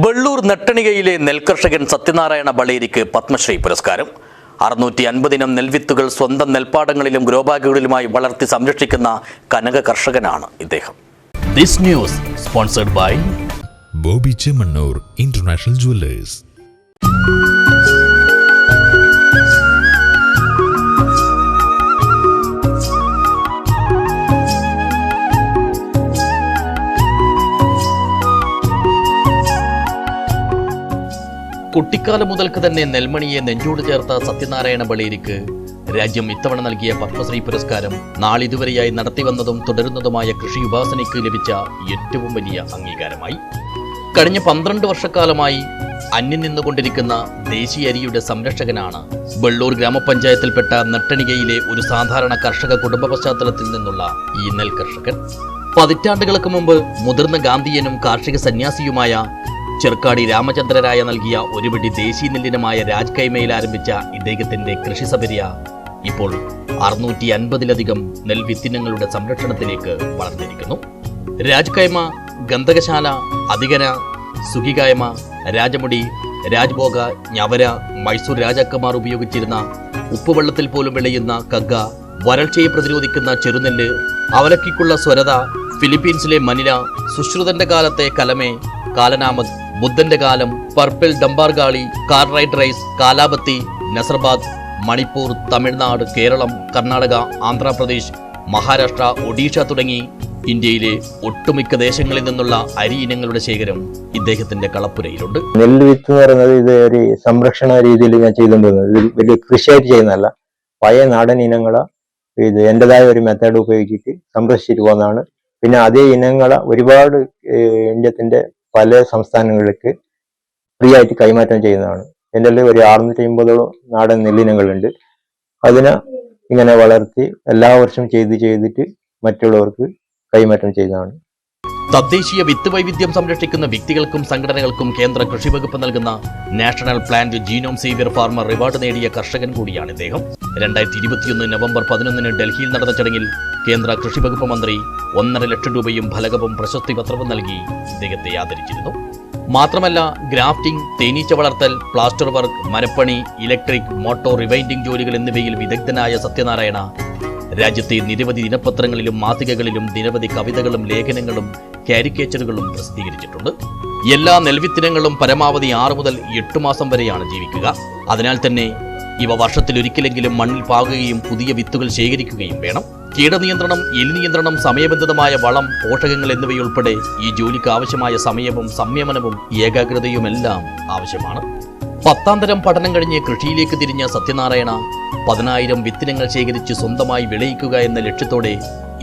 ബള്ളൂർ നെട്ടണികയിലെ നെൽകർഷകൻ സത്യനാരായണ ബളേരിക്ക് പത്മശ്രീ പുരസ്കാരം. 650 ഇനം നെൽവിത്തുകൾ സ്വന്തം നെൽപ്പാടങ്ങളിലും ഗ്രോബാഗുകളിലുമായി വളർത്തി സംരക്ഷിക്കുന്ന കനക കർഷകനാണ് ഇദ്ദേഹം. This news sponsored by Boby Chemmanur international jewellers. കുട്ടിക്കാലം മുതൽക്ക് തന്നെ നെൽമണിയെ നെഞ്ചോട് ചേർത്ത സത്യനാരായണ ബളേരിക്ക് രാജ്യം ഇത്തവണ നൽകിയ പത്മശ്രീ പുരസ്കാരം നാളിതുവരെയായി നടത്തിവന്നതും തുടരുന്നതുമായ കൃഷി ഉപാസനയ്ക്ക് ലഭിച്ച ഏറ്റവും വലിയ അംഗീകാരമായി. കഴിഞ്ഞ 12 വർഷക്കാലമായി അന്യം നിന്നുകൊണ്ടിരിക്കുന്ന ദേശീയ അരിയുടെ സംരക്ഷകനാണ് ബള്ളൂർ ഗ്രാമപഞ്ചായത്തിൽപ്പെട്ട നെട്ടണികയിലെ ഒരു സാധാരണ കർഷക കുടുംബ പശ്ചാത്തലത്തിൽ നിന്നുള്ള ഈ നെൽ കർഷകൻ. പതിറ്റാണ്ടുകൾക്ക് മുമ്പ് മുതിർന്ന ഗാന്ധിയനും കാർഷിക സന്യാസിയുമായ ചെറുക്കാടി രാമചന്ദ്രരായ നൽകിയ ഒരു പിടി ദേശീയ നെല്ലിനമായ രാജ്കൈമയിൽ ആരംഭിച്ച ഇദ്ദേഹത്തിന്റെ കൃഷിസപര്യ ഇപ്പോൾ 650-ലധികം നെൽവിത്തിനങ്ങളുടെ സംരക്ഷണത്തിലേക്ക് വളർന്നിരിക്കുന്നു. രാജ്കൈമ, ഗന്ധകശാല, അധികന, സുഖികായ്മ, രാജമുടി, രാജ്ഭോഗ, ഞവര, മൈസൂർ രാജാക്കന്മാർ ഉപയോഗിച്ചിരുന്ന ഉപ്പുവെള്ളത്തിൽ പോലും വിളയുന്ന കഗ്ഗ, വരൾച്ചയെ പ്രതിരോധിക്കുന്ന ചെറുനെല്ല്, അവലക്കിക്കുള്ള സ്വരത, ഫിലിപ്പീൻസിലെ മനില, സുശ്രുതന്റെ കാലത്തെ കലമേ, കാലനാമക്, ബുദ്ധന്റെ കാലം, പർപ്പിൾ ഡംബാർഗാളി, കാർറൈറ്റ് റൈസ്, കാലാബത്തി, നസർബാദ്, മണിപ്പൂർ, തമിഴ്നാട്, കേരളം, കർണാടക, ആന്ധ്രാപ്രദേശ്, മഹാരാഷ്ട്ര, ഒഡീഷ തുടങ്ങി ഇന്ത്യയിലെ ഒട്ടുമിക്ക ദേശങ്ങളിൽ നിന്നുള്ള അരി ഇനങ്ങളുടെ ശേഖരം ഇദ്ദേഹത്തിന്റെ കളപ്പുരയിലുണ്ട്. നെല്ല് വിത്ത് എന്ന് പറയുന്നത് ഇത് ഒരു സംരക്ഷണ രീതിയിൽ ഞാൻ ചെയ്തുകൊണ്ടിരുന്നത്. ഇത് വലിയ കൃഷിയായിട്ട് ചെയ്യുന്നതല്ല, പഴയ നാടൻ ഇനങ്ങളെ ഇത് എന്റേതായ ഒരു മെത്തേഡ് ഉപയോഗിച്ചിട്ട് സംരക്ഷിച്ചിട്ട് പോകുന്നതാണ്. പിന്നെ അതേ ഇനങ്ങളെ ഒരുപാട് ഇന്ത്യത്തിന്റെ പല സംസ്ഥാനങ്ങളിലേക്ക് ഫ്രീ ആയിട്ട് കൈമാറ്റം ചെയ്യുന്നതാണ്. എൻ്റെ ഒരു 650ഓളം നാടൻ നെല്ലിനങ്ങളുണ്ട്. അതിനെ ഇങ്ങനെ വളർത്തി എല്ലാ വർഷവും ചെയ്തിട്ട് മറ്റുള്ളവർക്ക് കൈമാറ്റം ചെയ്യുന്നതാണ്. തദ്ദേശീയ വിത്ത് വൈവിധ്യം സംരക്ഷിക്കുന്ന വ്യക്തികൾക്കും സംഘടനകൾക്കും കേന്ദ്ര കൃഷി വകുപ്പ് നൽകുന്ന national plant genome saviour farmer reward നേടിയ കർഷകൻ കൂടിയാണ് ഇദ്ദേഹം. 2021 നവംബർ 11 ഡൽഹിയിൽ നടന്ന ചടങ്ങിൽ കേന്ദ്ര കൃഷി വകുപ്പ് മന്ത്രി 1.5 ലക്ഷം രൂപയും ഫലകവും പ്രശസ്തി പത്രവും നൽകി ഇദ്ദേഹത്തെ ആദരിച്ചിരുന്നു. മാത്രമല്ല, ഗ്രാഫ്റ്റിംഗ്, തേനീച്ച വളർത്തൽ, പ്ലാസ്റ്റർ വർക്ക്, മരപ്പണി, ഇലക്ട്രിക്, മോട്ടോർ റിവൈൻഡിംഗ് ജോലികൾ എന്നിവയിൽ വിദഗ്ധനായ സത്യനാരായണ രാജ്യത്തെ നിരവധി ദിനപത്രങ്ങളിലും മാസികകളിലും നിരവധി കവിതകളും ലേഖനങ്ങളും കാരിക്കേച്ചറുകളും പ്രസിദ്ധീകരിച്ചിട്ടുണ്ട്. എല്ലാ നെൽവിത്തിനങ്ങളും പരമാവധി 6 മുതൽ 8 മാസം വരെയാണ് ജീവിക്കുക. അതിനാൽ തന്നെ ഇവ വർഷത്തിലൊരിക്കലെങ്കിലും മണ്ണിൽ പാകുകയും പുതിയ വിത്തുകൾ ശേഖരിക്കുകയും വേണം. കീടനിയന്ത്രണം, എലിനിയന്ത്രണം, സമയബന്ധിതമായ വളം, പോഷകങ്ങൾ എന്നിവയുൾപ്പെടെ ഈ ജോലിക്ക് ആവശ്യമായ സമയവും സംയമനവും ഏകാഗ്രതയുമെല്ലാം ആവശ്യമാണ്. 10ാം തരം പഠനം കഴിഞ്ഞ് കൃഷിയിലേക്ക് തിരിഞ്ഞ സത്യനാരായണ 10,000 വിത്തിനങ്ങൾ ശേഖരിച്ച് സ്വന്തമായി വിളയിക്കുക എന്ന ലക്ഷ്യത്തോടെ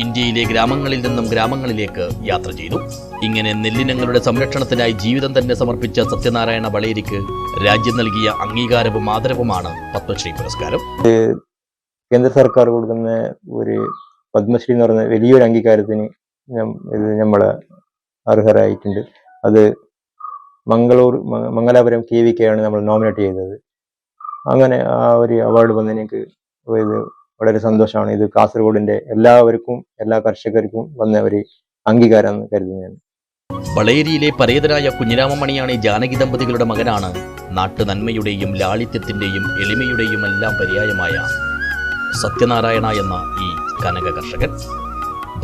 ഇന്ത്യയിലെ ഗ്രാമങ്ങളിൽ നിന്നും ഗ്രാമങ്ങളിലേക്ക് യാത്ര ചെയ്തു. ഇങ്ങനെ നെല്ലിനങ്ങളുടെ സംരക്ഷണത്തിനായി ജീവിതം തന്നെ സമർപ്പിച്ച സത്യനാരായണ ബളേരിക്ക് രാജ്യം നൽകിയ അംഗീകാരവും ആദരവുമാണ് പത്മശ്രീ പുരസ്കാരം. കേന്ദ്ര സർക്കാർ കൊടുക്കുന്ന ഒരു പത്മശ്രീ എന്ന് പറയുന്ന വലിയൊരു അംഗീകാരത്തിന് നമ്മളെ അർഹരായിട്ടുണ്ട്. അത് മംഗലാപുരം KVK ആണ് നമ്മൾ നോമിനേറ്റ് ചെയ്തത്. അങ്ങനെ ആ ഒരു അവാർഡ് വന്നതിനേക്ക് ഇത് വളരെ സന്തോഷമാണ്. ഇത് കാസർഗോഡിന്റെ എല്ലാവർക്കും, എല്ലാ കർഷകർക്കും വന്ന ഒരു അംഗീകാരമെന്ന് കരുതുന്നതാണ്. ബളേരിയിലെ പരേതരായ കുഞ്ഞിരാമമണിയാണ് ജാനകി ദമ്പതികളുടെ മകനാണ്. നാട്ടു നന്മയുടെയും ലാളിത്യത്തിന്റെയും എളിമയുടെയും എല്ലാം പര്യായമായ സത്യനാരായണ എന്ന ഈ കനക കർഷകൻ.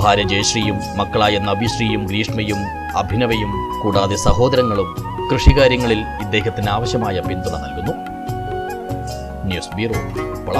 ഭാര്യ ജയശ്രീയും മക്കളായ നബിശ്രീയും ഗ്രീഷ്മയും അഭിനവയും കൂടാതെ സഹോദരങ്ങളും കൃഷികാര്യങ്ങളിൽ ഇദ്ദേഹത്തിന് ആവശ്യമായ പിന്തുണ നൽകുന്നു. News bureau, Uppala.